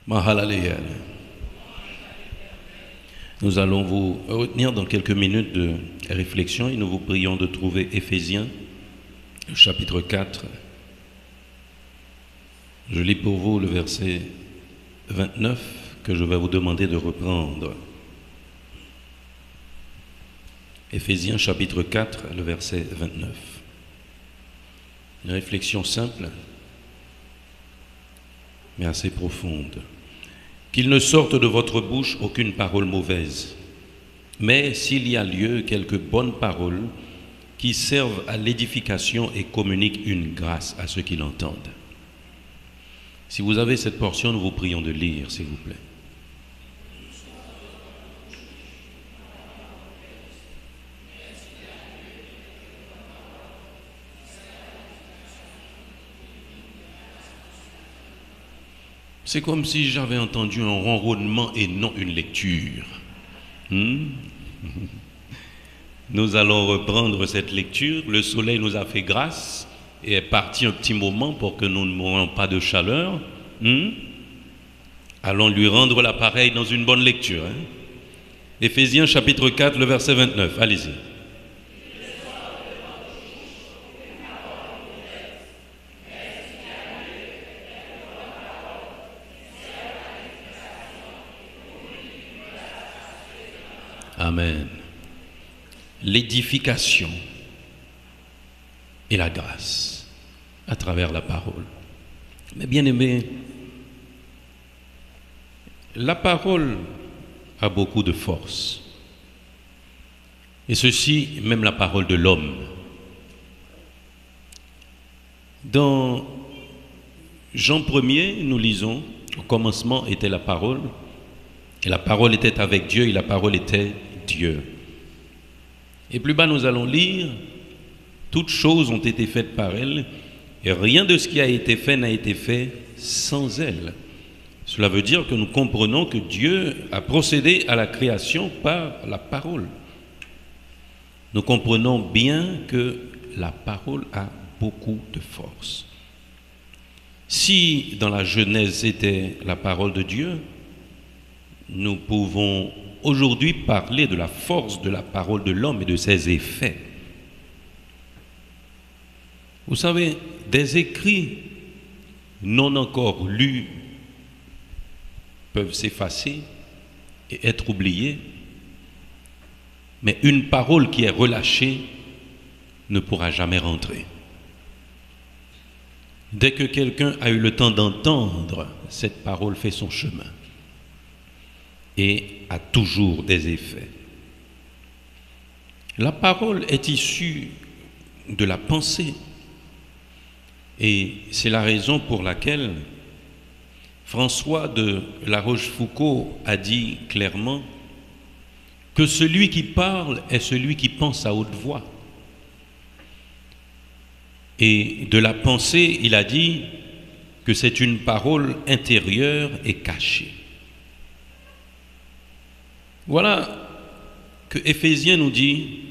Mahalalel. Nous allons vous retenir dans quelques minutes de réflexion et nous vous prions de trouver Éphésiens, chapitre 4. Je lis pour vous le verset 29 que je vais vous demander de reprendre. Éphésiens, chapitre 4, le verset 29. Une réflexion simple, mais assez profonde. Qu'il ne sorte de votre bouche aucune parole mauvaise, mais s'il y a lieu, quelques bonnes paroles qui servent à l'édification et communiquent une grâce à ceux qui l'entendent. Si vous avez cette portion, nous vous prions de lire, s'il vous plaît. C'est comme si j'avais entendu un ronronnement et non une lecture. Nous allons reprendre cette lecture. Le soleil nous a fait grâce et est parti un petit moment pour que nous ne mourions pas de chaleur. Allons lui rendre l'appareil dans une bonne lecture. Éphésiens chapitre 4, le verset 29. Allez-y. Amen. L'édification et la grâce à travers la parole. Mais bien aimé, la parole a beaucoup de force. Et ceci, même la parole de l'homme. Dans Jean 1er, nous lisons, au commencement était la parole, et la parole était avec Dieu, et la parole était Dieu. Et plus bas, nous allons lire, toutes choses ont été faites par elle, et rien de ce qui a été fait n'a été fait sans elle. Cela veut dire que nous comprenons que Dieu a procédé à la création par la parole. Nous comprenons bien que la parole a beaucoup de force. Si dans la Genèse c'était la parole de Dieu, nous pouvons aujourd'hui parler de la force de la parole de l'homme et de ses effets. Vous savez, des écrits non encore lus peuvent s'effacer et être oubliés, mais une parole qui est relâchée ne pourra jamais rentrer. Dès que quelqu'un a eu le temps d'entendre, cette parole fait son chemin et a toujours des effets. La parole est issue de la pensée et c'est la raison pour laquelle François de La Rochefoucauld a dit clairement que celui qui parle est celui qui pense à haute voix. Et de la pensée, il a dit que c'est une parole intérieure et cachée. Voilà que Éphésiens nous dit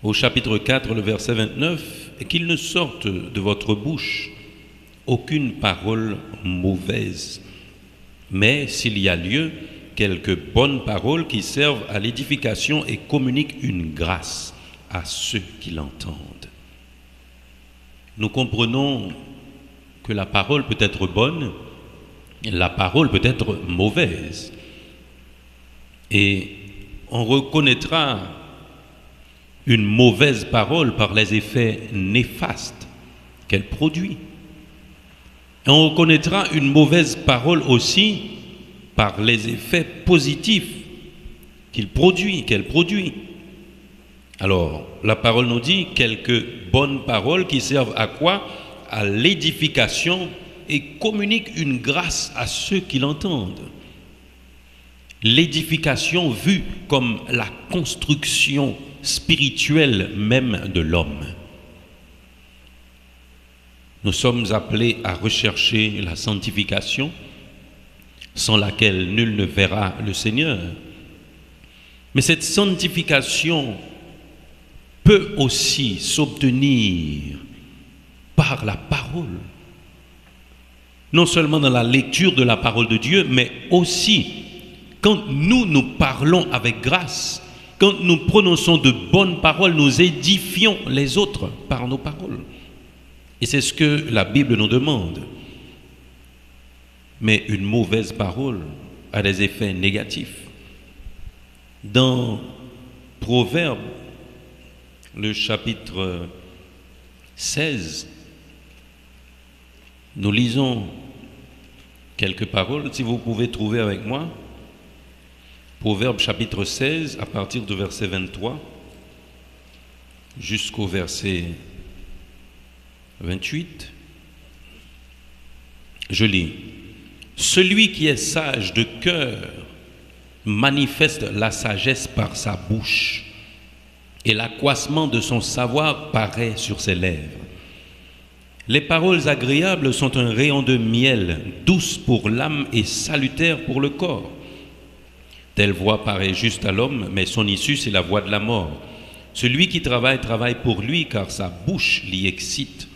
au chapitre 4, le verset 29, « qu'il ne sorte de votre bouche aucune parole mauvaise, mais s'il y a lieu, quelques bonnes paroles qui servent à l'édification et communiquent une grâce à ceux qui l'entendent. » Nous comprenons que la parole peut être bonne, la parole peut être mauvaise. Et on reconnaîtra une mauvaise parole par les effets néfastes qu'elle produit. Et on reconnaîtra une mauvaise parole aussi par les effets positifs qu'elle produit. Alors, la parole nous dit quelques bonnes paroles qui servent à quoi? À l'édification et communiquent une grâce à ceux qui l'entendent. L'édification vue comme la construction spirituelle même de l'homme. Nous sommes appelés à rechercher la sanctification, sans laquelle nul ne verra le Seigneur. Mais cette sanctification peut aussi s'obtenir par la parole. non seulement dans la lecture de la parole de Dieu, mais aussi quand nous parlons avec grâce, quand nous prononçons de bonnes paroles, nous édifions les autres par nos paroles. Et c'est ce que la Bible nous demande. Mais une mauvaise parole a des effets négatifs. Dans Proverbes, le chapitre 16, nous lisons quelques paroles, si vous pouvez trouver avec moi. Proverbes chapitre 16, à partir du verset 23 jusqu'au verset 28. Je lis. Celui qui est sage de cœur manifeste la sagesse par sa bouche, et l'accroissement de son savoir paraît sur ses lèvres. Les paroles agréables sont un rayon de miel, douce pour l'âme et salutaire pour le corps. Telle voix paraît juste à l'homme, mais son issue, c'est la voie de la mort. Celui qui travaille, travaille pour lui, car sa bouche l'y excite.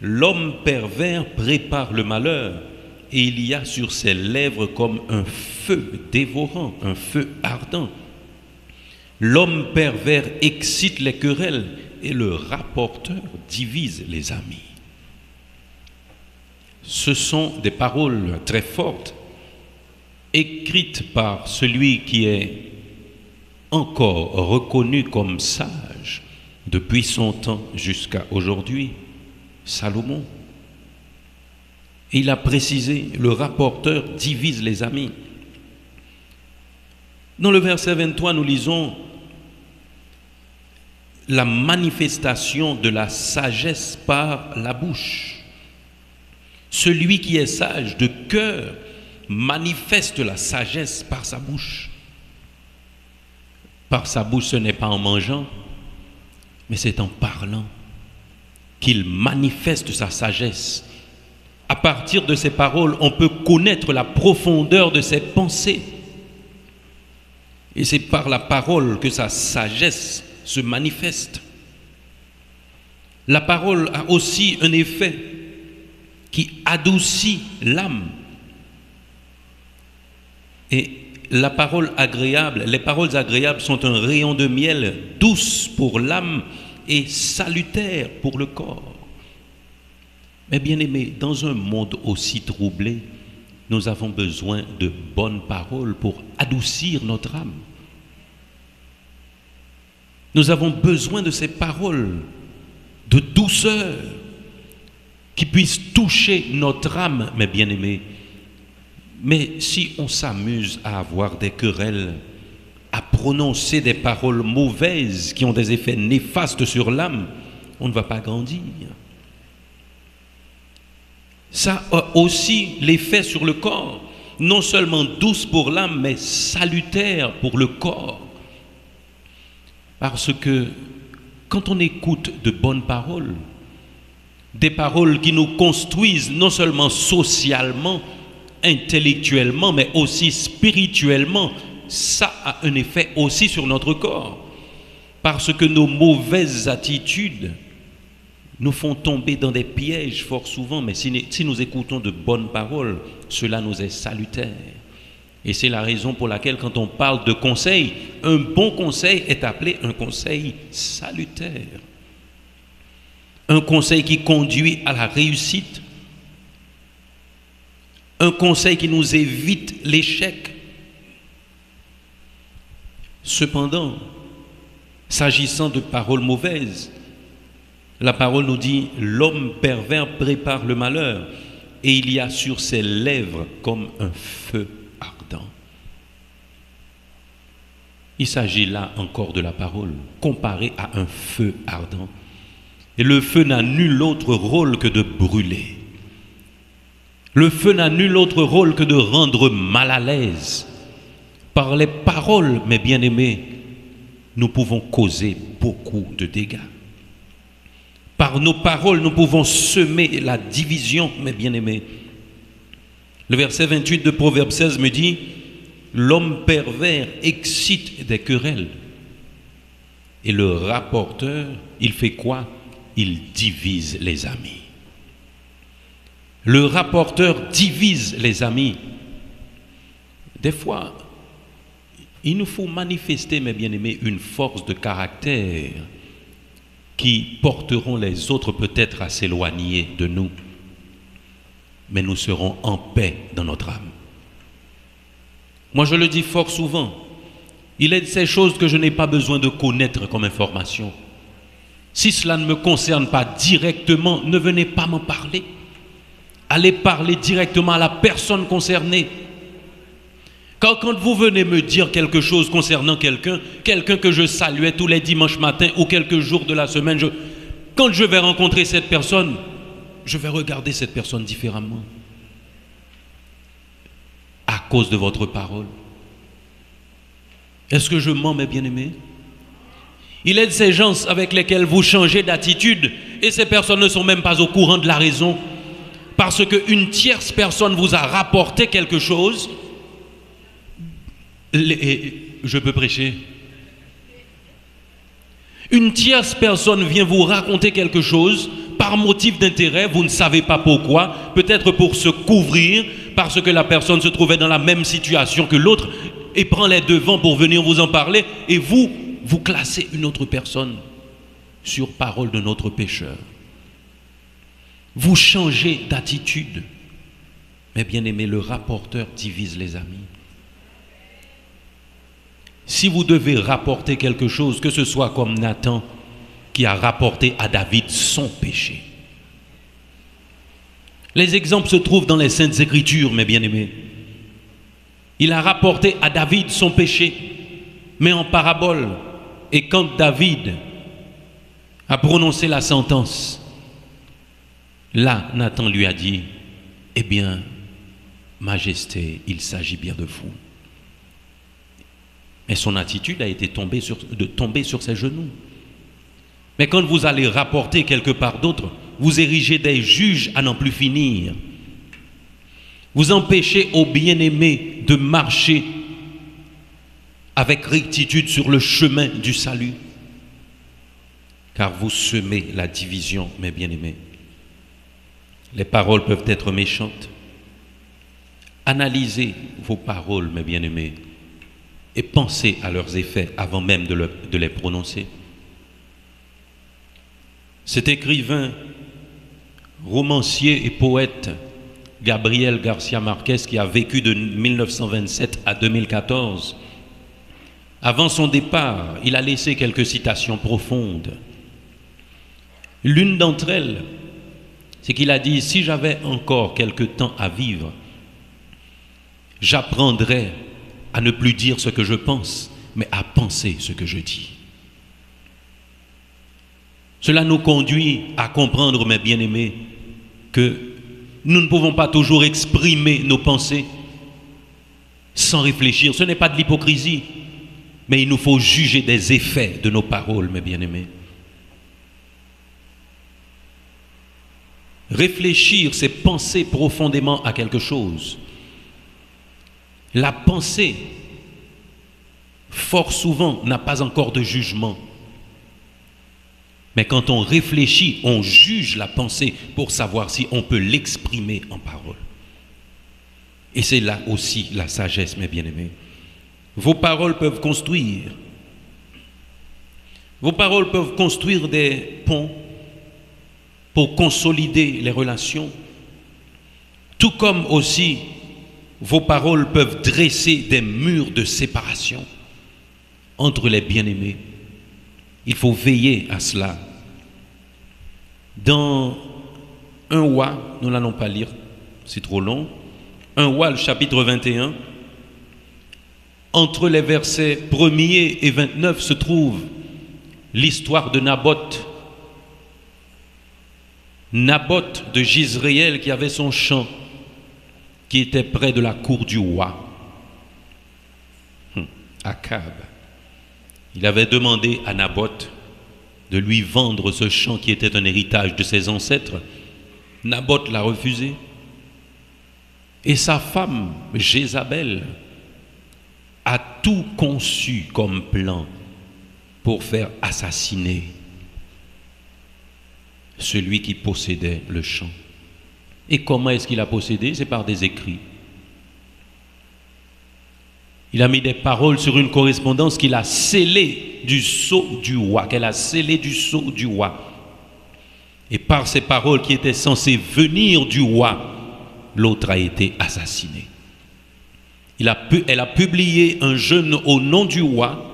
L'homme pervers prépare le malheur, et il y a sur ses lèvres comme un feu dévorant, un feu ardent. L'homme pervers excite les querelles, et le rapporteur divise les amis. Ce sont des paroles très fortes, écrites par celui qui est encore reconnu comme sage depuis son temps jusqu'à aujourd'hui, Salomon. Et il a précisé, le rapporteur divise les amis. Dans le verset 23, nous lisons la manifestation de la sagesse par la bouche. Celui qui est sage de cœur manifeste la sagesse par sa bouche. Par sa bouche, ce n'est pas en mangeant, mais c'est en parlant qu'il manifeste sa sagesse. À partir de ses paroles, on peut connaître la profondeur de ses pensées. Et c'est par la parole que sa sagesse se manifeste. La parole a aussi un effet qui adoucit l'âme. Et la parole agréable, les paroles agréables sont un rayon de miel douce pour l'âme et salutaire pour le corps. Mais bien aimés, dans un monde aussi troublé, nous avons besoin de bonnes paroles pour adoucir notre âme. Nous avons besoin de ces paroles de douceur qui puissent toucher notre âme, mes bien-aimés. Mais si on s'amuse à avoir des querelles, à prononcer des paroles mauvaises qui ont des effets néfastes sur l'âme, on ne va pas grandir. Ça a aussi l'effet sur le corps, non seulement douce pour l'âme, mais salutaire pour le corps. Parce que quand on écoute de bonnes paroles, des paroles qui nous construisent non seulement socialement, intellectuellement, mais aussi spirituellement, ça a un effet aussi sur notre corps. Parce que nos mauvaises attitudes nous font tomber dans des pièges fort souvent, mais si nous écoutons de bonnes paroles, cela nous est salutaire. Et c'est la raison pour laquelle quand on parle de conseil, un bon conseil est appelé un conseil salutaire. Un conseil qui conduit à la réussite. Un conseil qui nous évite l'échec. Cependant, s'agissant de paroles mauvaises, la parole nous dit « L'homme pervers prépare le malheur, et il y a sur ses lèvres comme un feu ardent. » Il s'agit là encore de la parole, comparée à un feu ardent. Et le feu n'a nul autre rôle que de brûler. Le feu n'a nul autre rôle que de rendre mal à l'aise. Par les paroles, mes bien-aimés, nous pouvons causer beaucoup de dégâts. Par nos paroles, nous pouvons semer la division, mes bien-aimés. Le verset 28 de Proverbe 16 me dit « L'homme pervers excite des querelles. » Et le rapporteur, il fait quoi? Il divise les amis. Le rapporteur divise les amis. Des fois, il nous faut manifester, mes bien-aimés, une force de caractère qui porteront les autres peut-être à s'éloigner de nous. Mais nous serons en paix dans notre âme. Moi, je le dis fort souvent. Il est de ces choses que je n'ai pas besoin de connaître comme information. Si cela ne me concerne pas directement, ne venez pas m'en parler. Allez parler directement à la personne concernée. Quand vous venez me dire quelque chose concernant quelqu'un que je saluais tous les dimanches matins ou quelques jours de la semaine, quand je vais rencontrer cette personne, je vais regarder cette personne différemment. À cause de votre parole. Est-ce que je mens, mes bien-aimés? Il est de ces gens avec lesquels vous changez d'attitude et ces personnes ne sont même pas au courant de la raison. Parce qu'une tierce personne vous a rapporté quelque chose. Je peux prêcher. Une tierce personne vient vous raconter quelque chose par motif d'intérêt, vous ne savez pas pourquoi, peut-être pour se couvrir, parce que la personne se trouvait dans la même situation que l'autre et prend les devants pour venir vous en parler et vous classez une autre personne sur parole de notre pécheur. Vous changez d'attitude. Mais bien aimé, le rapporteur divise les amis. Si vous devez rapporter quelque chose, que ce soit comme Nathan qui a rapporté à David son péché. Les exemples se trouvent dans les Saintes Écritures, mes bien-aimés. Il a rapporté à David son péché, mais en parabole. Et quand David a prononcé la sentence, là, Nathan lui a dit, « Eh bien, Majesté, il s'agit bien de vous. » Et son attitude a été de tomber sur ses genoux. Mais quand vous allez rapporter quelque part d'autre, vous érigez des juges à n'en plus finir. Vous empêchez aux bien-aimés de marcher avec rectitude sur le chemin du salut. Car vous semez la division, mes bien-aimés. Les paroles peuvent être méchantes. Analysez vos paroles, mes bien-aimés, et pensez à leurs effets avant même de les prononcer. Cet écrivain, romancier et poète, Gabriel Garcia Marquez, qui a vécu de 1927 à 2014, avant son départ, il a laissé quelques citations profondes. L'une d'entre elles, c'est qu'il a dit « Si j'avais encore quelque temps à vivre, j'apprendrais à ne plus dire ce que je pense, mais à penser ce que je dis. » Cela nous conduit à comprendre, mes bien-aimés, que nous ne pouvons pas toujours exprimer nos pensées sans réfléchir. Ce n'est pas de l'hypocrisie, mais il nous faut juger des effets de nos paroles, mes bien-aimés. Réfléchir, c'est penser profondément à quelque chose. La pensée, fort souvent, n'a pas encore de jugement. Mais quand on réfléchit, on juge la pensée pour savoir si on peut l'exprimer en parole. Et c'est là aussi la sagesse, mes bien-aimés. Vos paroles peuvent construire. Vos paroles peuvent construire des ponts pour consolider les relations. Tout comme aussi, vos paroles peuvent dresser des murs de séparation entre les bien-aimés. Il faut veiller à cela. Dans 1 Roi, nous n'allons pas lire, c'est trop long. 1 Roi, le chapitre 21, entre les versets 1er et 29 se trouve l'histoire de Naboth. Naboth de Jizréel qui avait son champ qui était près de la cour du roi. Akab. Il avait demandé à Naboth de lui vendre ce champ qui était un héritage de ses ancêtres. Naboth l'a refusé. Et sa femme, Jézabel, a tout conçu comme plan pour faire assassiner celui qui possédait le champ. Et comment est-ce qu'il a procédé? C'est par des écrits. Il a mis des paroles sur une correspondance qu'il a scellée du sceau du roi, qu'elle a scellée du sceau du roi. Et par ces paroles qui étaient censées venir du roi, l'autre a été assassiné. Elle a publié un jeûne au nom du roi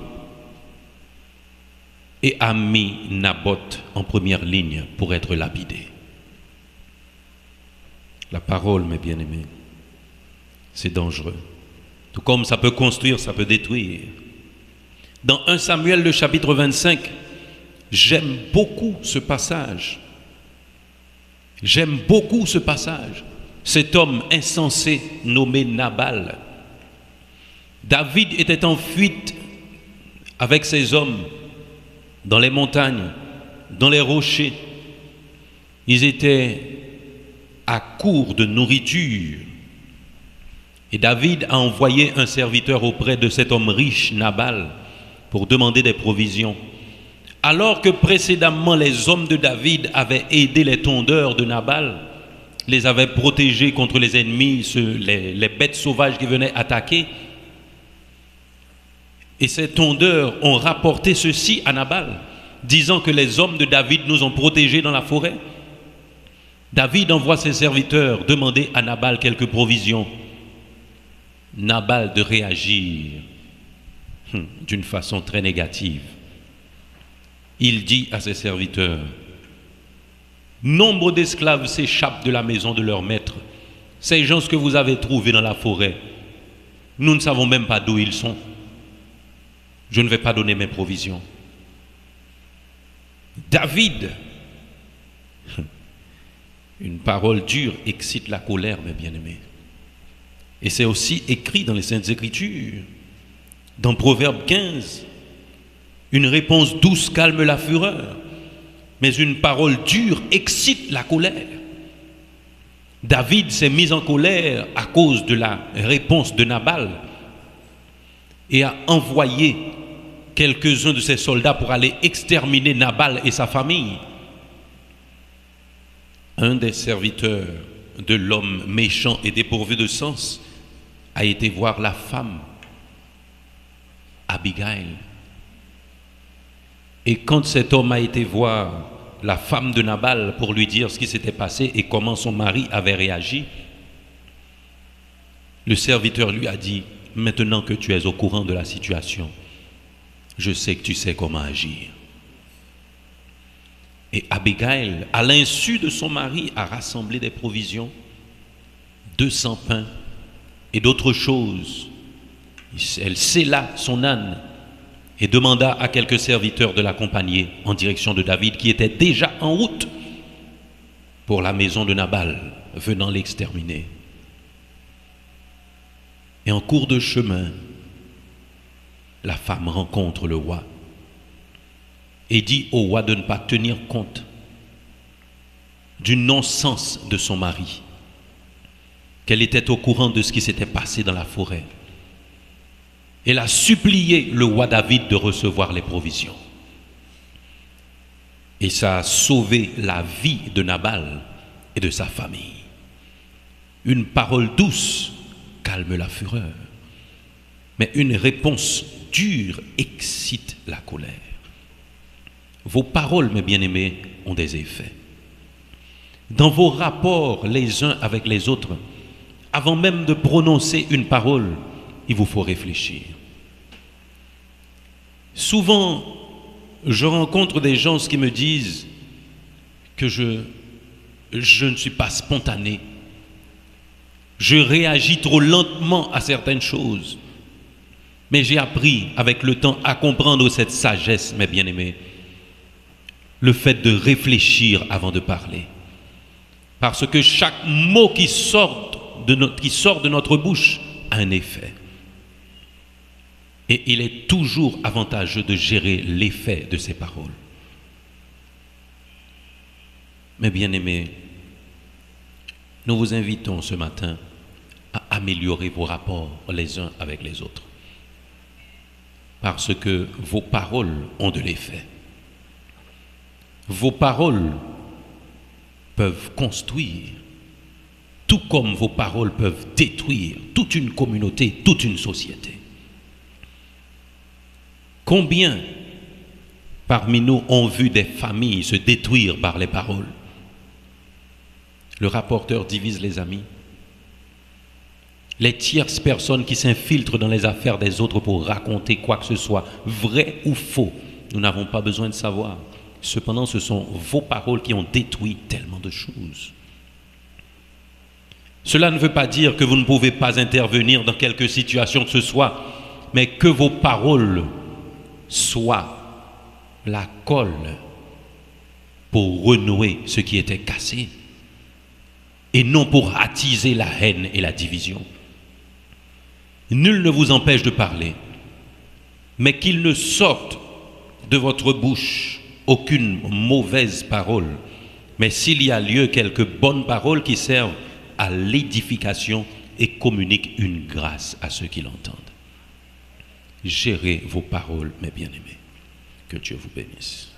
et a mis Naboth en première ligne pour être lapidé. La parole, mes bien-aimés, c'est dangereux. Tout comme ça peut construire, ça peut détruire. Dans 1 Samuel, le chapitre 25, j'aime beaucoup ce passage. J'aime beaucoup ce passage. Cet homme insensé nommé Nabal. David était en fuite avec ses hommes dans les montagnes, dans les rochers. Ils étaient à court de nourriture. Et David a envoyé un serviteur auprès de cet homme riche, Nabal, pour demander des provisions. Alors que précédemment les hommes de David avaient aidé les tondeurs de Nabal, les avaient protégés contre les ennemis, les bêtes sauvages qui venaient attaquer. Et ces tondeurs ont rapporté ceci à Nabal, disant que les hommes de David nous ont protégés dans la forêt. David envoie ses serviteurs demander à Nabal quelques provisions. Nabal de réagir d'une façon très négative. Il dit à ses serviteurs: nombre d'esclaves s'échappent de la maison de leur maître. Ces gens que vous avez trouvés dans la forêt, nous ne savons même pas d'où ils sont. Je ne vais pas donner mes provisions. David, une parole dure excite la colère, mes bien-aimés. Et c'est aussi écrit dans les Saintes Écritures. Dans Proverbe 15, une réponse douce calme la fureur, mais une parole dure excite la colère. David s'est mis en colère à cause de la réponse de Nabal et a envoyé quelques-uns de ses soldats pour aller exterminer Nabal et sa famille. Un des serviteurs de l'homme méchant et dépourvu de sens a été voir la femme, Abigail. Et quand cet homme a été voir la femme de Nabal pour lui dire ce qui s'était passé et comment son mari avait réagi, le serviteur lui a dit: maintenant que tu es au courant de la situation, je sais que tu sais comment agir. Et Abigail, à l'insu de son mari, a rassemblé des provisions, 200 pains et d'autres choses. Elle sella son âne et demanda à quelques serviteurs de l'accompagner en direction de David, qui était déjà en route pour la maison de Nabal, venant l'exterminer. Et en cours de chemin, la femme rencontre le roi et dit au roi de ne pas tenir compte du non-sens de son mari, qu'elle était au courant de ce qui s'était passé dans la forêt. Elle a supplié le roi David de recevoir les provisions. Et ça a sauvé la vie de Nabal et de sa famille. Une parole douce calme la fureur, mais une réponse dure excite la colère. Vos paroles, mes bien-aimés, ont des effets. Dans vos rapports les uns avec les autres, avant même de prononcer une parole, il vous faut réfléchir. Souvent, je rencontre des gens qui me disent que je ne suis pas spontané. Je réagis trop lentement à certaines choses. Mais j'ai appris avec le temps à comprendre cette sagesse, mes bien-aimés. Le fait de réfléchir avant de parler. Parce que chaque mot qui sort de notre bouche a un effet. Et il est toujours avantageux de gérer l'effet de ces paroles. Mes bien-aimés, nous vous invitons ce matin à améliorer vos rapports les uns avec les autres. Parce que vos paroles ont de l'effet. Vos paroles peuvent construire tout comme vos paroles peuvent détruire toute une communauté, toute une société. Combien parmi nous ont vu des familles se détruire par les paroles? Le rapporteur divise les amis. Les tierces personnes qui s'infiltrent dans les affaires des autres pour raconter quoi que ce soit, vrai ou faux, nous n'avons pas besoin de savoir. Cependant, ce sont vos paroles qui ont détruit tellement de choses. Cela ne veut pas dire que vous ne pouvez pas intervenir dans quelque situation que ce soit, mais que vos paroles soient la colle pour renouer ce qui était cassé et non pour attiser la haine et la division. Nul ne vous empêche de parler, mais qu'il ne sorte de votre bouche aucune mauvaise parole, mais s'il y a lieu, quelques bonnes paroles qui servent à l'édification et communiquent une grâce à ceux qui l'entendent. Gérez vos paroles, mes bien-aimés. Que Dieu vous bénisse.